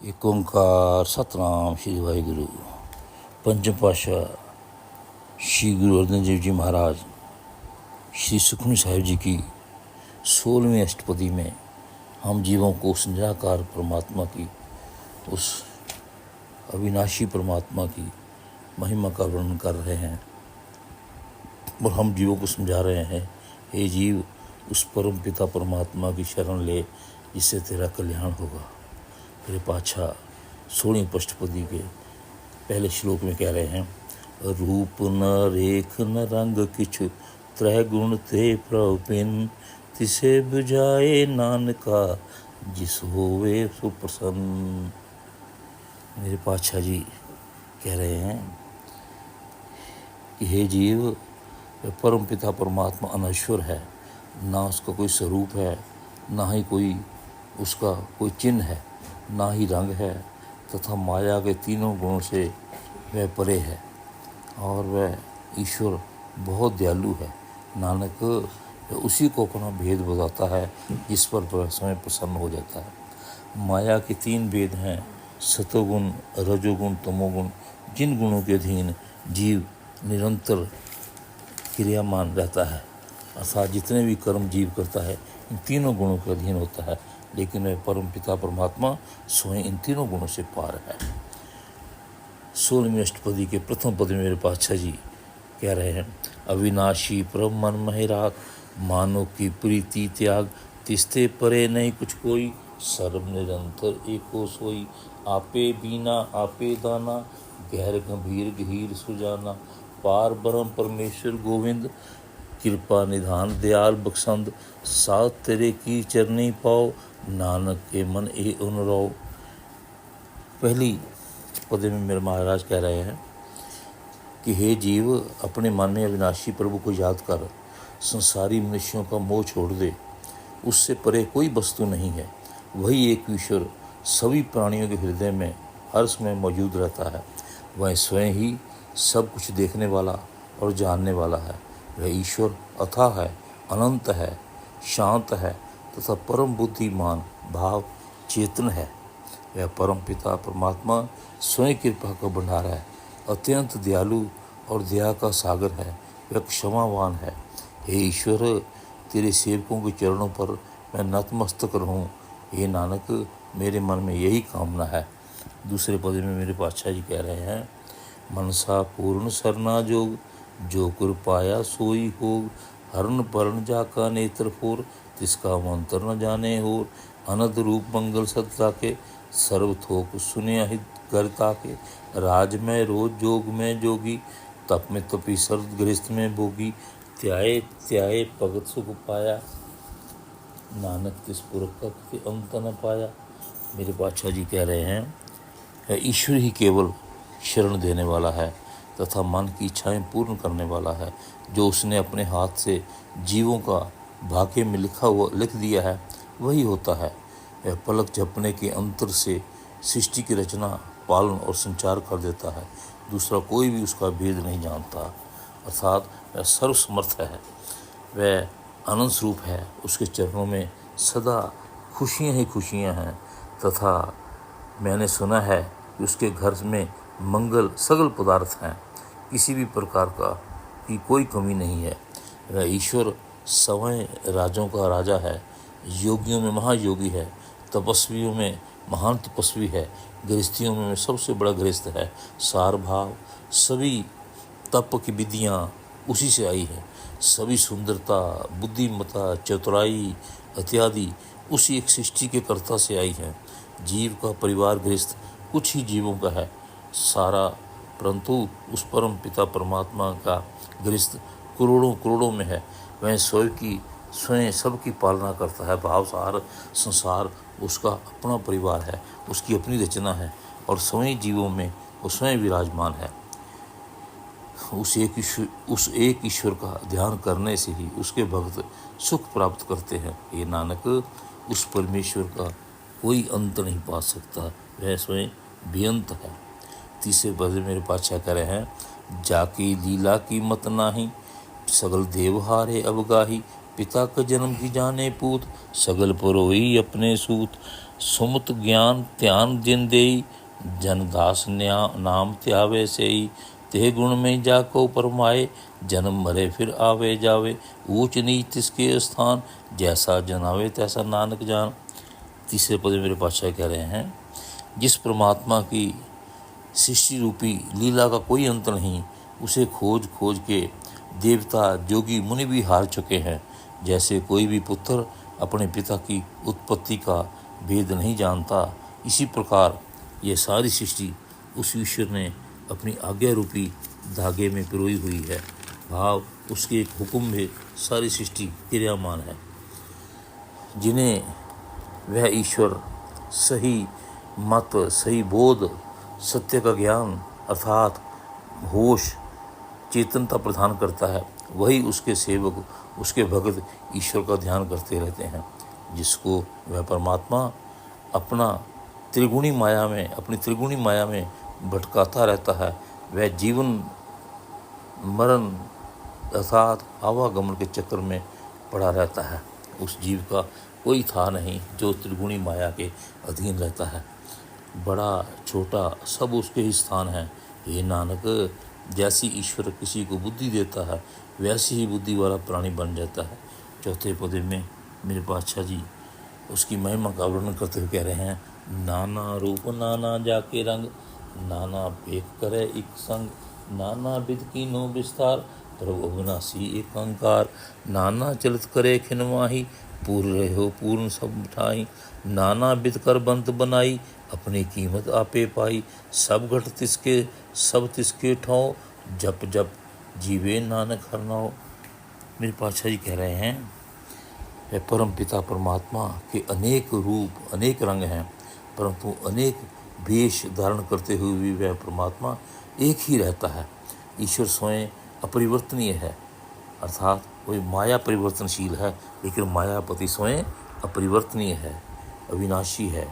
एक ओंकार सतनाम श्री वाहिगुरु। पंचम पातशाह श्री गुरु अर्जन देव जी महाराज श्री सुखमनी साहिब जी की 16वीं अष्टपदी में हम जीवों को उस निराकार परमात्मा की, उस अविनाशी परमात्मा की महिमा का वर्णन कर रहे हैं और हम जीवों को समझा रहे हैं, हे जीव, उस परम पिता परमात्मा की शरण ले जिससे तेरा कल्याण होगा। मेरे पातशाह 16वीं अष्टपदी के पहले श्लोक में कह रहे हैं, रूप न रेख न रंग किछु त्रय गुण ते प्रपिन तिसे बुझाए नानका जिस होवे सुप्रसन्न। मेरे पातशाह जी कह रहे हैं कि हे जीव, परम पिता परमात्मा अनश्वर है, ना उसका कोई स्वरूप है, ना ही कोई उसका कोई चिन्ह है, ना ही रंग है, तथा माया के तीनों गुणों से वह परे है और वह ईश्वर बहुत दयालु है। नानक उसी को अपना भेद बताता है जिस पर समय प्रसन्न हो जाता है। माया के तीन भेद हैं, सतोगुण, रजोगुण, तमोगुण। जिन गुणों के अधीन जीव निरंतर क्रियामान रहता है, अर्थात जितने भी कर्म जीव करता है इन तीनों गुणों के अधीन होता है, लेकिन वह परम पिता परमात्मा स्वयं इन तीनों गुणों से पार है। 16वीं अष्टपदी के प्रथम पद में मेरे पातशाह जी कह रहे हैं, अविनाशी परम मन महिराग, मानो की प्रीति त्याग, तिस्ते परे नहीं कुछ कोई, सर्व निरंतर एको सोई, आपे बीना आपे दाना, गहर गंभीर गहीर सुजाना, पार ब्रह्म परमेश्वर गोविंद, कृपा निधान दयाल बख्शंद, साथ तेरे की चरनी पाओ, नानक के मन ए अनुराव। पहली पदे में मेरे महाराज कह रहे हैं कि हे जीव, अपने मन में अविनाशी प्रभु को याद कर, संसारी मनुष्यों का मोह छोड़ दे। उससे परे कोई वस्तु नहीं है, वही एक ईश्वर सभी प्राणियों के हृदय में हर समय मौजूद रहता है। वह स्वयं ही सब कुछ देखने वाला और जानने वाला है। वह ईश्वर अथाह है, अनंत है, शांत है तथा परम बुद्धिमान भाव चेतन है। वह परम पिता परमात्मा स्वयं कृपा का भंडार है, अत्यंत दयालु और दया का सागर है। वह क्षमावान है। हे ईश्वर, तेरे सेवकों के चरणों पर मैं नतमस्तक रहूं। हे नानक, मेरे मन में यही कामना है। दूसरे पद में मेरे पातशाह जी कह रहे हैं, मनसा पूर्ण सरना जोग, जो कुर पाया सोई होग, हरण परण जाका नेत्र फोर, तिसका मंत्र न जाने होर, अनद रूप मंगल सत्ता के, सर्व थोक सुने हित करता के, राज में रोज जोग में जोगी, तप में तपी सर्द गृहस्थ में भोगी, त्याए त्याए भगत सुख पाया, नानक तिस पुरख के अंत न पाया। मेरे बादशाह जी कह रहे हैं, ईश्वर ही केवल शरण देने वाला है तथा मन की इच्छाएं पूर्ण करने वाला है। जो उसने अपने हाथ से जीवों का भाग्य में लिख दिया है वही होता है। वह पलक झपने के अंतर से सृष्टि की रचना, पालन और संचार कर देता है। दूसरा कोई भी उसका भेद नहीं जानता, अर्थात वह सर्वसमर्थ है। वह अनंत स्वरूप है। उसके चरणों में सदा खुशियाँ ही खुशियाँ हैं तथा मैंने सुना है कि उसके घर में मंगल सगल पदार्थ हैं, किसी भी प्रकार की कोई कमी नहीं है। वह ईश्वर स्वयं राजों का राजा है, योगियों में महायोगी है, तपस्वियों में महान तपस्वी है, गृहस्थियों में सबसे बड़ा गृहस्थ है। सार भाव, सभी तप की विधियाँ उसी से आई है। सभी सुंदरता, बुद्धिमत्ता, चतुराई इत्यादि उसी एक सृष्टि के कर्ता से आई है। जीव का परिवार गृहस्थ कुछ ही जीवों का है सारा, परंतु उस परम पिता परमात्मा का गृहस्थ करोड़ों करोड़ों में है। वह स्वयं सबकी पालना करता है। भाव सार संसार उसका अपना परिवार है, उसकी अपनी रचना है और स्वयं जीवों में वो स्वयं विराजमान है। उस एक ईश्वर का ध्यान करने से ही उसके भक्त सुख प्राप्त करते हैं। ये नानक, उस परमेश्वर का कोई अंत नहीं पा सकता, वह स्वयं बेअंत है। तीसरे पद मेरे पातशाह कह रहे हैं, जाकी लीला की मत नाही, सगल देवहारे अवगाही, पिता का जन्म की जाने पूत, सगल परोई अपने सूत, सुमत ज्ञान ध्यान जिन देई, जन दास नाम त्यावे सेई, ते गुण में जाको परमाए, जन्म मरे फिर आवे जावे, ऊंच नीच तिसके स्थान, जैसा जनावे तैसा नानक जान। तीसरे पद में मेरे पातशाह कह रहे हैं, जिस परमात्मा की सृष्टि रूपी लीला का कोई अंत नहीं, उसे खोज खोज के देवता जोगी मुनि भी हार चुके हैं। जैसे कोई भी पुत्र अपने पिता की उत्पत्ति का भेद नहीं जानता, इसी प्रकार ये सारी सृष्टि उस ईश्वर ने अपनी आज्ञा रूपी धागे में पिरोई हुई है। भाव उसके एक हुक्म में सारी सृष्टि क्रियामान है। जिन्हें वह ईश्वर सही मत, सही बोध, सत्य का ज्ञान अर्थात होश, चेतनता प्रदान करता है, वही उसके सेवक, उसके भक्त ईश्वर का ध्यान करते रहते हैं। जिसको वह परमात्मा अपनी त्रिगुणी माया में भटकाता रहता है, वह जीवन मरण अर्थात आवागमन के चक्कर में पड़ा रहता है। उस जीव का कोई था नहीं जो त्रिगुणी माया के अधीन रहता है। बड़ा छोटा सब उसके ही स्थान है। हे नानक, जैसी ईश्वर किसी को बुद्धि देता है, वैसी ही बुद्धि वाला प्राणी बन जाता है। चौथे पद में मेरे पातशाह जी उसकी महिमा का वर्णन करते हुए कह रहे हैं, नाना रूप नाना जाके रंग, नाना भेख करे एक संग, नाना विध कीनो विस्तार, प्रभु अविनाशी एक अंकार, नाना चलित करे खिनवाही, पूर्ण रहो पूर्ण सब ठाई, नाना विध कर बंत बनाई, अपनी कीमत आपे पाई, सब घट तिसके सब तिसके ठाओ, जप जप जीवे नानक हर नाओ। मेरे पातशाह जी कह रहे हैं, वह परम पिता परमात्मा के अनेक रूप अनेक रंग हैं, परंतु अनेक वेश धारण करते हुए भी वह परमात्मा एक ही रहता है। ईश्वर स्वयं अपरिवर्तनीय है, अर्थात वही माया परिवर्तनशील है, लेकिन मायापति स्वयं अपरिवर्तनीय है, अविनाशी है।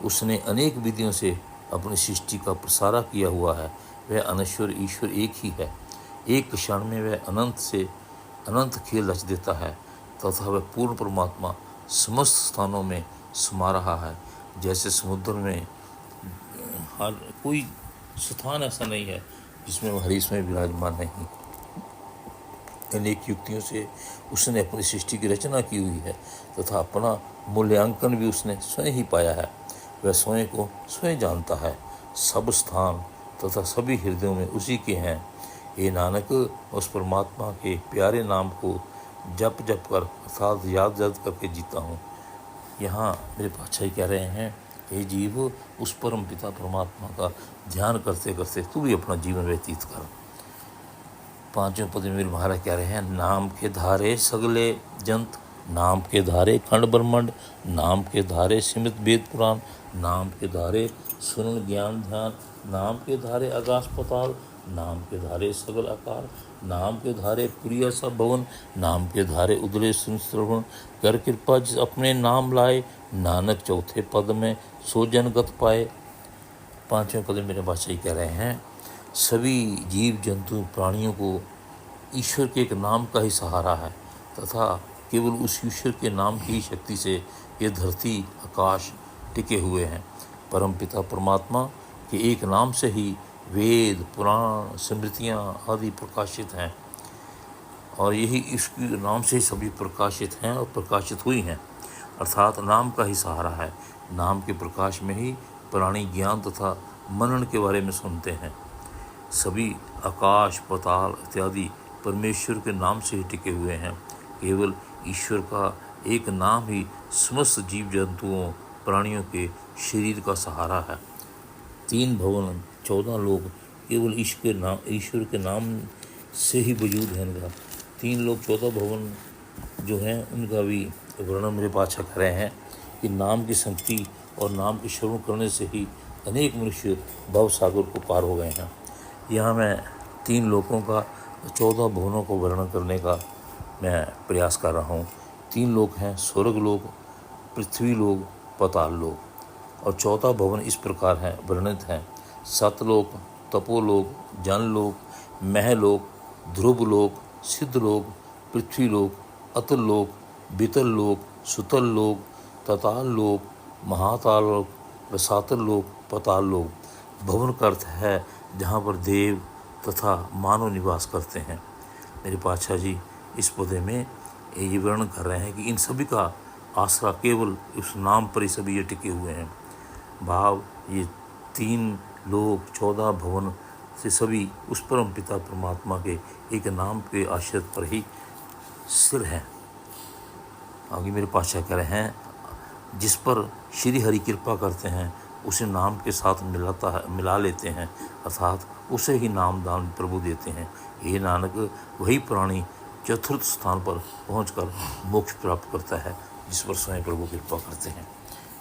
उसने अनेक विधियों से अपनी सृष्टि का प्रसारा किया हुआ है। वह अनश्वर ईश्वर एक ही है। एक क्षण में वह अनंत से अनंत खेल रच देता है, तथा वह पूर्ण परमात्मा समस्त स्थानों में समा रहा है। जैसे समुद्र में हर कोई स्थान ऐसा नहीं है जिसमें वह हरीश में विराजमान नहीं। अनेक युक्तियों से उसने अपनी सृष्टि की रचना की हुई है, तथा अपना मूल्यांकन भी उसने स्वयं ही पाया है। वह स्वयं को स्वयं जानता है। सब स्थान तथा सभी हृदयों में उसी के हैं। ये नानक, उस परमात्मा के प्यारे नाम को जप जप कर अर्थात याद याद करके जीता हूँ। यहाँ मेरे पातशाही कह रहे हैं, हे जीव, उस परम पिता परमात्मा का ध्यान करते करते तू भी अपना जीवन व्यतीत कर। पांचवें पद में मेरे महाराज कह रहे हैं, नाम के धारे सगले जंत, नाम के धारे खंड ब्रह्मंड, नाम के धारे सिमित वेद पुराण, नाम के धारे सुनन ज्ञान ध्यान, नाम के धारे आकाश पताल, नाम के धारे सगल आकार, नाम के धारे प्रिय सब भवन, नाम के धारे उदले सुन श्रवण, कर कृपा जिस अपने नाम लाए, नानक चौथे पद में सो जन गत पाए। पांचवें पद में मेरे बादशाही कह रहे हैं, सभी जीव जंतु प्राणियों को ईश्वर के एक नाम का ही सहारा है, तथा केवल उस ईश्वर के नाम की शक्ति से ये धरती आकाश टिके हुए हैं। परमपिता परमात्मा के एक नाम से ही वेद पुराण स्मृतियाँ आदि प्रकाशित हैं, और यही इसके नाम से ही सभी प्रकाशित हैं और प्रकाशित हुई हैं, अर्थात नाम का ही सहारा है। नाम के प्रकाश में ही प्राणी ज्ञान तथा मनन के बारे में सुनते हैं। सभी आकाश पताल इत्यादि परमेश्वर के नाम से ही टिके हुए हैं। केवल ईश्वर का एक नाम ही समस्त जीव जंतुओं प्राणियों के शरीर का सहारा है। 3 भवन 14 लोग केवल ईश्वर के नाम से ही वजूद हैं। इनका 3 लोग 14 भवन जो हैं उनका भी वर्णन मेरे पास कर रहे हैं कि नाम की संगति और नाम की श्रवण करने से ही अनेक मनुष्य भव सागर को पार हो गए हैं। यहाँ मैं 3 लोकों का 14 भवनों को वर्णन करने का मैं प्रयास कर रहा हूँ। 3 लोक हैं, स्वर्ग लोक, पृथ्वी लोक, पताल लोक, और 14 भवन इस प्रकार हैं वर्णित हैं, सतलोक, तपोलोक, जनलोक, महलोक, ध्रुवलोक, सिद्धलोक, पृथ्वीलोक, अतुल्लोक, बीतल लोक, सुतल लोक, तताल लोक, महाताल लोक, रसातल लोक, पाताल लोक। भवन का अर्थ है जहाँ पर देव तथा मानव निवास करते हैं। मेरे पातशाह जी इस पौधे में ये वर्णन कर रहे हैं कि इन सभी का आसरा केवल उस नाम पर ही सभी ये टिके हुए हैं। भाव ये 3 लोक 14 भवन से सभी उस परम पिता परमात्मा के एक नाम के आश्रित पर ही स्थिर हैं। आगे मेरे पातशाह कह रहे हैं, जिस पर श्री हरि कृपा करते हैं उसे नाम के साथ मिला लेते हैं, अर्थात उसे ही नाम दान प्रभु देते हैं। ये नानक वही प्राणी चतुर्थ स्थान पर पहुंचकर मोक्ष प्राप्त करता है जिस पर स्वयं प्रभु कृपा करते हैं।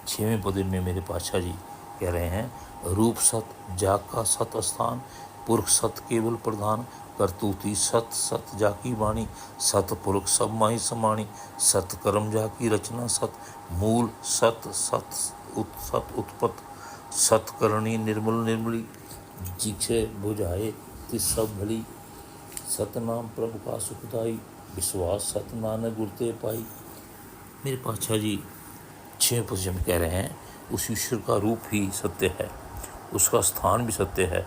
6वें पद में मेरे पातशाह जी कह रहे हैं, रूप सत जाग का सत स्थान, पुरख सत केवल प्रधान, करतूती सत सत जाकी वाणी, सत पुरख सब माही समाणी, सत कर्म जाकी रचना सत, मूल सत सत उत्पत, सत करणी निर्मल निर्मली, जिसे बुझाए तिस सब भली, सतनाम प्रभु का सुखदाई, विश्वास सत नानक गुरते पाई। मेरे पातशाह जी 6 पद में कह रहे हैं, उस ईश्वर का रूप ही सत्य है, उसका स्थान भी सत्य है,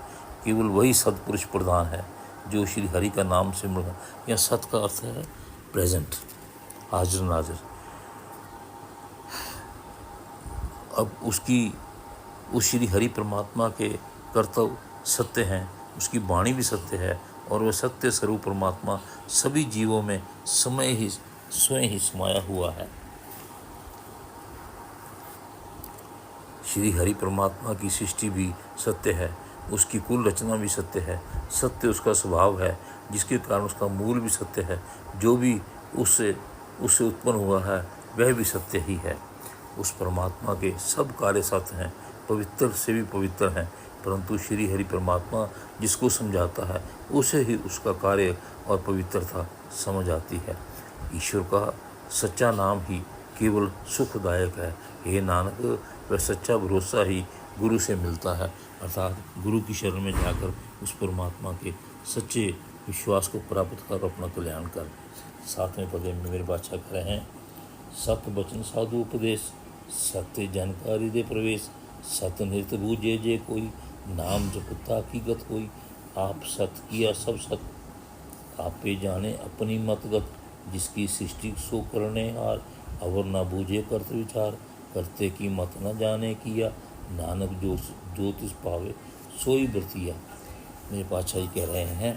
केवल वही सतपुरुष प्रधान है जो श्री हरि का नाम से मिल। यह सत का अर्थ है प्रेजेंट, हाजिर नाजिर। अब उस श्री हरि परमात्मा के कर्तव्य सत्य हैं, उसकी वाणी भी सत्य है, और वह सत्य स्वरूप परमात्मा सभी जीवों में स्वयं ही समाया हुआ है। श्री हरि परमात्मा की सृष्टि भी सत्य है, उसकी कुल रचना भी सत्य है, सत्य उसका स्वभाव है, जिसके कारण उसका मूल भी सत्य है, जो भी उससे उत्पन्न हुआ है वह भी सत्य ही है। उस परमात्मा के सब कार्य सत्य हैं, पवित्र से भी पवित्र हैं, परंतु श्री हरि परमात्मा जिसको समझाता है उसे ही उसका कार्य और पवित्रता समझ आती है। ईश्वर का सच्चा नाम ही केवल सुखदायक है। हे नानक, वह सच्चा भरोसा ही गुरु से मिलता है, अर्थात गुरु की शरण में जाकर उस परमात्मा के सच्चे विश्वास को प्राप्त कर अपना कल्याण कर। 7वें पद में मेरे बादशाह कह रहे हैं, सत बचन साधु उपदेश, सत्य जानकारी दे प्रवेश, सत नृत बूझे जे कोई, नाम जपता की गत होई, आप सत किया सब सत, आपे जाने अपनी मतगत, जिसकी सृष्टि सो करने हार, अवर न बूझे करत विचार, करते की मत न जाने किया, नानक जो तिस पावे सोई बरतिया। मेरे पातशाह जी कह रहे हैं,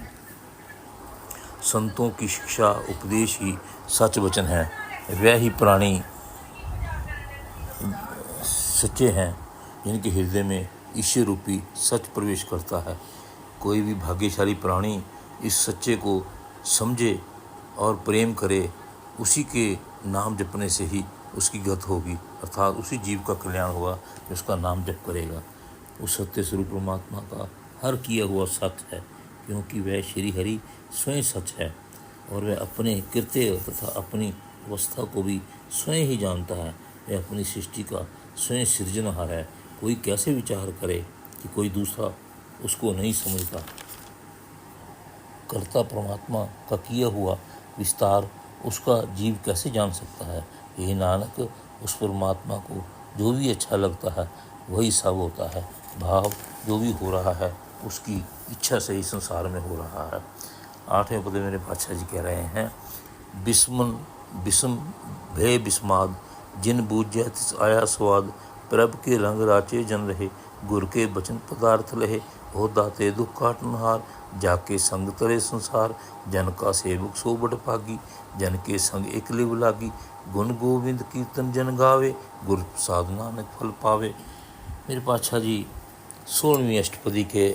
संतों की शिक्षा उपदेश ही सच वचन है, वह ही प्राणी सच्चे हैं जिनके हृदय में ईश्वर रूपी सच प्रवेश करता है। कोई भी भाग्यशाली प्राणी इस सच्चे को समझे और प्रेम करे, उसी के नाम जपने से ही उसकी गत होगी, अर्थात उसी जीव का कल्याण होगा जो उसका नाम जप करेगा। उस सत्य स्वरूप परमात्मा का हर किया हुआ सच है, क्योंकि वह श्री हरि स्वयं सच है, और वह अपने कृत्य तथा अपनी अवस्था को भी स्वयं ही जानता है। वह अपनी सृष्टि का स्वयं सृजनहार है। कोई कैसे विचार करे कि कोई दूसरा उसको नहीं समझता। कर्ता परमात्मा का किया हुआ विस्तार उसका जीव कैसे जान सकता है। यही नानक, उस परमात्मा को जो भी अच्छा लगता है वही सब होता है। भाव जो भी हो रहा है उसकी इच्छा से ही संसार में हो रहा है। 8वें पद में मेरे बादशाह जी कह रहे हैं, बिस्म भय बिस्माद, जिन बूझे तिस आया स्वाद, प्रभ के रंग राचे जन रहे, गुर के बचन पदार्थ लहे, हो दाते दुख काटनहार, जाके संग तरे संसार, जन का सेवक सो बड़ पागी, जन के संग एक लिव लागी, गुण गोविंद कीर्तन जन गावे, गुर प्रसाद नानक फल पावे। मेरे पातशाह जी 16वीं अष्टपदी के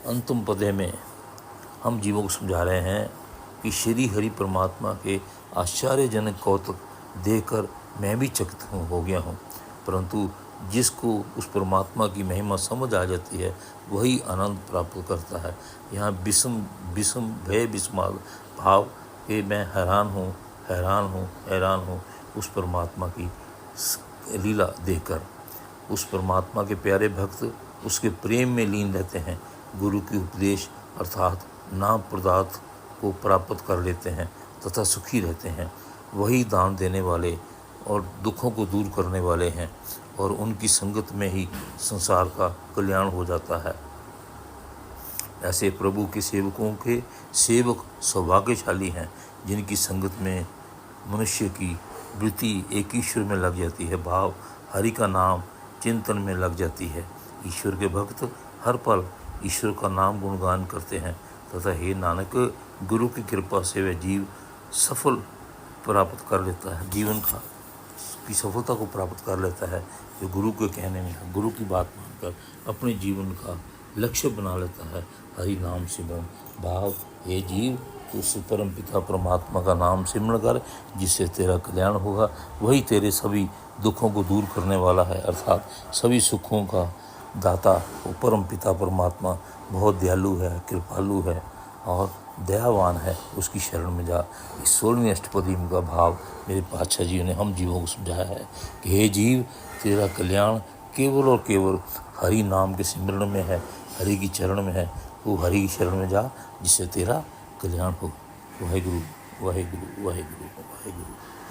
अंतिम पदे में हम जीवों को समझा रहे हैं कि श्री हरि परमात्मा के आश्चर्यजनक कौतुक देखकर मैं भी चकित हो गया हूँ, परंतु जिसको उस परमात्मा की महिमा समझ आ जाती है वही आनंद प्राप्त करता है। यहाँ बिस्म भय बिस्माद भाव कि मैं हैरान हूँ उस परमात्मा की लीला देखकर। उस परमात्मा के प्यारे भक्त उसके प्रेम में लीन रहते हैं, गुरु की उपदेश अर्थात नाम पदार्थ को प्राप्त कर लेते हैं तथा सुखी रहते हैं। वही दान देने वाले और दुखों को दूर करने वाले हैं और उनकी संगत में ही संसार का कल्याण हो जाता है। ऐसे प्रभु के सेवकों के सेवक सौभाग्यशाली हैं जिनकी संगत में मनुष्य की वृत्ति एक ईश्वर में लग जाती है, भाव हरि का नाम चिंतन में लग जाती है। ईश्वर के भक्त हर पल ईश्वर का नाम गुणगान करते हैं तथा हे नानक, गुरु की कृपा से वह जीव सफल प्राप्त कर लेता है, जीवन की सफलता को प्राप्त कर लेता है जो गुरु के कहने में, गुरु की बात मानकर अपने जीवन का लक्ष्य बना लेता है। हरि नाम सिमरन, भाव हे जीव तो उस परम पिता परमात्मा का नाम सिमरण कर, जिससे तेरा कल्याण होगा। वही तेरे सभी दुखों को दूर करने वाला है, अर्थात सभी सुखों का दाता। वो परम पिता परमात्मा बहुत दयालु है, कृपालु है और दयावान है। उसकी शरण में जा। इस 16वीं अष्टपदी का भाव मेरे पातशाह जी ने हम जीवों को समझाया है कि हे जीव, तेरा कल्याण केवल और केवल हरि नाम के सिमरण में है, हरि की चरण में है। वो हरि की शरण में जा जिससे तेरा कल्याण हो। वाहेगुरु वाहेगुरु वाहेगुरु वाहेगुरु।